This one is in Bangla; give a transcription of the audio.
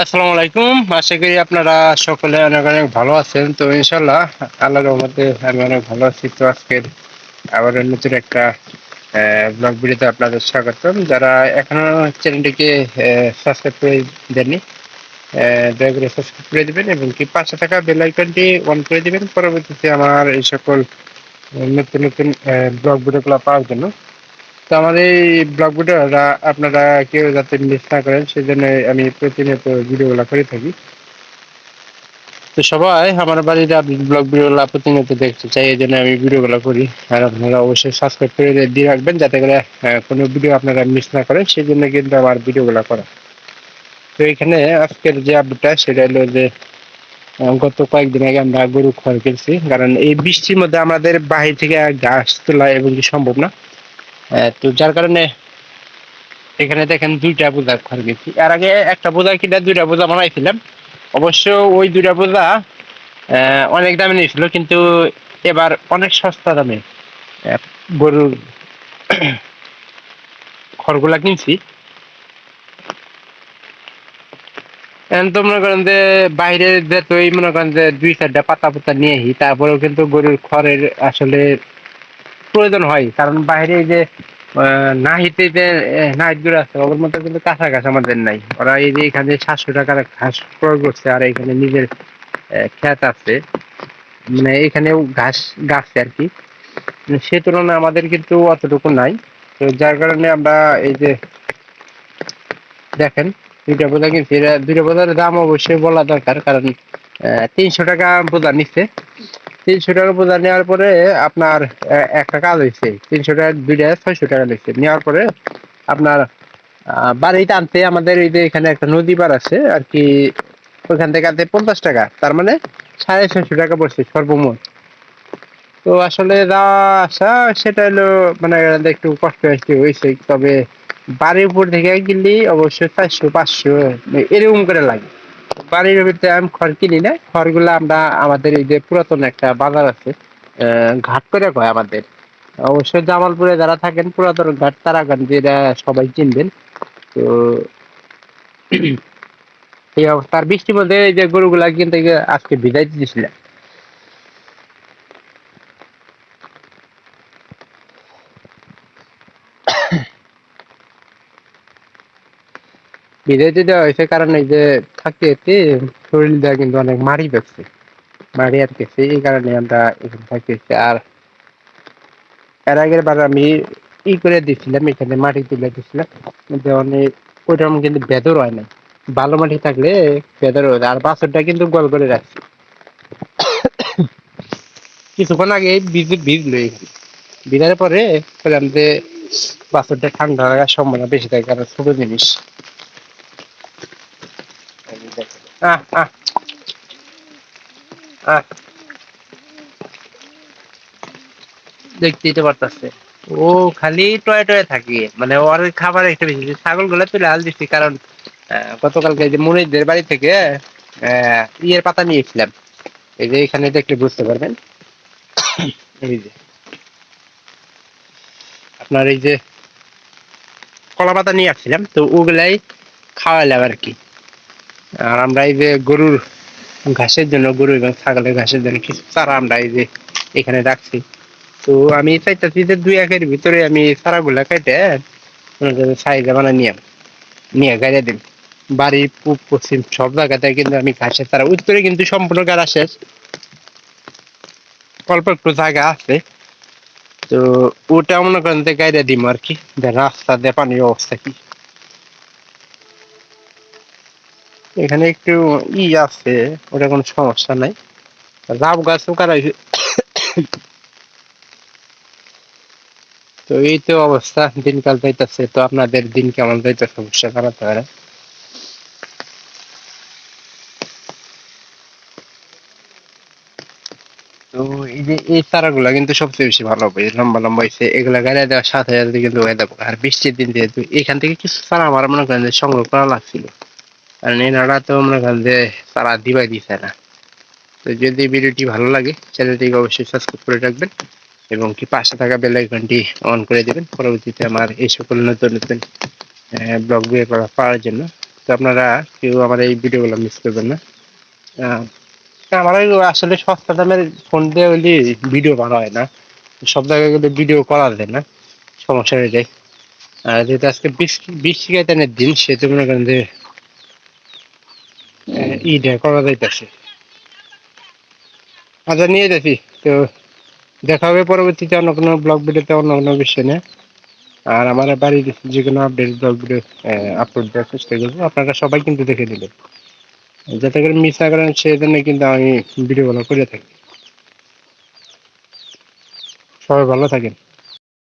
আসসালামু আলাইকুম। আশা করি আপনারা সকলে অনেক অনেক ভালো আছেন। তো ইনশাল্লাহ আল্লাহর রহমতে আমি অনেক ভালো আছি। তো আজকের আবার নতুন একটা ব্লগ ভিডিওতে আপনাদের স্বাগতম। যারা এখনো চ্যানেলটিকে সাবস্ক্রাইব করে দেননি, দয়া করে সাবস্ক্রাইব করে দিবেন এবং কি পাশে থাকা বেল আইকনটি অন করে দিবেন পরবর্তীতে আমার এই সকল নতুন নতুন ব্লগ ভিডিওগুলো পাওয়ার জন্য। তো আমাদের এই ব্লগ ভিডিওটা আপনারা কেউ যাতে মিস না করেন সেজন্য আমি প্রতিনিয়ত ভিডিওগুলো করে থাকি। তো সবাই আমার বাড়ির ব্লগ ভিডিওগুলো প্রতিনিয়ত দেখতে চাই, এই জন্য আমি ভিডিওগুলো করি। আর আপনারা অবশ্যই সাবস্ক্রাইব করে দিয়ে রাখবেন যাতে করে কোনো ভিডিও আপনারা মিস না করেন, সেই জন্য কিন্তু আমার ভিডিওগুলো করা। তো এখানে আজকের যে আপডেটটা সেটা হলো যে গত কয়েকদিন আগে আমরা গরু খড় কিনছি, কারণ এই বৃষ্টির মধ্যে আমাদের বাহির থেকে ঘাস তোলা এবং কি সম্ভব না। তো যার কারণে এখানে দেখেন দুইটা বোঝা খড় কিনছি। এর আগে একটা বোঝা কিনে দুইটা বোঝা বানাইছিলাম। অবশ্য ওই দুইটা বোঝা অনেক দামে নিয়েছিল, কিন্তু এবার অনেক সস্তা দামে আহ, গরুর খড়গুলা কিনছি। এখন তো মনে করেন যে বাইরে যেতই মনে করেন যে দুই চারটা পাতা পাতা নিয়ে আসি, তারপরেও কিন্তু গরুর খড়ের আসলে প্রয়োজন হয়, কারণ বাইরে এই যে নাহিতে যে নাহিত গুলো আছে ওর মধ্যে কিন্তু কাঁচা ঘাস আমাদের নাই। ওরা এই যে এখানে 700 টাকার ঘাস ক্রয় করছে, আর এখানে নিজের ক্ষেত আছে, মানে এখানেও ঘাস গাছে আর কি। সে তুলনায় আমাদের কিন্তু অতটুকু নাই। তো যার কারণে আমরা এই যে দেখেন দুইটা বোঝা কিনছি। দুইটা বোঝার দাম অবশ্যই বলা দরকার, কারণ 300 টাকা বোঝা নিচ্ছে। 300 টাকা বোঝা নেওয়ার পরে আপনার একটা কাজ হয়েছে, 300 টাকা দুইটা 600 টাকা নিচ্ছে। নেওয়ার পরে আপনার বাড়িতে আনতে আমাদের এই যে এখানে একটা নদী পার আছে আর কি, ওইখান থেকে আনতে 50 টাকা, তার মানে 650 টাকা পড়ছে সর্বমোট। তো আসলে যা আসা সেটা হলো মানে একটু কষ্ট বেশি হয়েছে, তবে বাড়ির উপর থেকে কিনলে অবশ্যই 400 500 এরকম করে লাগে। বাড়ির ভিতরে আমি খড় কিনি না, খড়গুলো আমরা আমাদের এই যে পুরাতন একটা বাজার আছে, ঘাট করে কয় আমাদের, অবশ্যই জামালপুরে যারা থাকেন পুরাতন ঘাট তারা যেটা সবাই চিনবেন। তো এই অবস্থার বৃষ্টির মধ্যে এই যে গরুগুলা কিন্তু আজকে বিদায় দিয়েছিলাম। বিদায় দেওয়া হয়েছে কারণ এই যে থাকতে থাকতে শরীরটা কিন্তু অনেক মারি পেয়েছে, মারি আর গেছে, এই কারণে আমরা এখানে থাকতেছি। আর এর আগের বার আমি করে দিছিলাম, এখানে মাটি তুলে দিছিলাম, কিন্তু অনেক ওইরকম কিন্তু বেদর হয় নাই। ভালো মাটি থাকলে বেদর হয়। আর বাছরটা কিন্তু গোল করে রাখছি। কিছুক্ষণ আগে ভিজলো এখানে, ভিজার পরে বললাম যে বাছরটা ঠান্ডা লাগার সম্ভাবনা বেশি থাকে, কারণ ছোট জিনিস। আহ আহ আহ দেখতেই তো পারতাছে, ও খালি টয়ে টয়ে থাকে, মানে ওর খাবার একটা বেশি। ছাগল গুলা তুলে হাল দিচ্ছি, কারণ গতকালকে যে মুনিরদের বাড়ি থেকে ইয়ের পাতা নিয়েছিলাম। এই যে এখানে দেখলে বুঝতে পারবেন, এই যে আপনার এই যে কলা পাতা নিয়ে আসছিলাম, তো ওগুলাই খাওয়াইলাম আর কি। আর আমরা এই যে গরুর ঘাসের জন্য, গরু এবং ছাগলের ঘাসের জন্য কিছু চারা আমরা এই যে এখানে রাখছি। তো আমি চাইতেছি যে 2 একের ভিতরে আমি চারাগুলা কেটে সাইজে বানা নিয়ে নিয়ে গাড়ি দিন। বাড়ির পূব পশ্চিম সব জায়গাতে কিন্তু আমি ঘাসের চারা, উত্তরে কিন্তু সম্পূর্ণ গাড়া শেষ, অল্প একটু জায়গা আছে। তো ওটা মনে করেন যে গাড়ি দিব আর কি, রাস্তা দিয়ে পানির অবস্থা কি। এখানে একটু আছে, ওটা কোনো সমস্যা নাই। লাউ গাছও কারা। তো এই তো অবস্থা, দিনকাল যাইতেছে। তো আপনাদের দিন কেমন যাইতেছে অবশ্যই জানাতে পারে। তো এই যে এই চারাগুলা কিন্তু সবচেয়ে বেশি ভালো হবে, লম্বা লম্বা হয়েছে, এগুলা গাড়ি দেওয়ার সাথে সাথে কিন্তু হয়ে যাবো। আর বৃষ্টির দিন যেহেতু এখান থেকে কিছু চারা আমার মনে করেন যে সংগ্রহ করা লাগছিল, কারণ এনারা তো মনে করেন যে চারা দিবাই দিছে না। তো যদি ভিডিওটি ভালো লাগে চ্যানেলটিকে অবশ্যই সাবস্ক্রাইব করে রাখবেন এবং কি পাশে থাকা বেল আইকনটি অন করে দিবেন পরবর্তীতে আমার এই সকল নতুন নতুন ব্লগ ভিডিও পাওয়ার জন্য। তো আপনারা কেউ আমার এই ভিডিওগুলো মিস করবেন না। আহ, আমার আসলে সস্তা দামের ফোন দিয়ে হইলে ভিডিও ভালো হয় না, সব জায়গায় কিন্তু ভিডিও করা যায় না, সমস্যা হয়ে যায়। আর যেহেতু আজকে বৃষ্টি দিন, সেহেতু মনে করেন যে ইটা করা যাইতেছে। আচ্ছা, নিয়ে যাচ্ছি। তো দেখা হবে পরবর্তীতে অন্য কোনো ব্লগ ভিডিওতে, অন্য কোনো বিষয় নিয়ে। আর আমার বাড়ির যে কোনো আপডেট ব্লগ ভিডিও আপলোড দেওয়ার চেষ্টা করবো, আপনারা সবাই কিন্তু দেখে দিবেন, যাতে করে মিস না করেন, সেই জন্য কিন্তু আমি ভিডিওগুলো করে থাকি। সবাই ভালো থাকেন।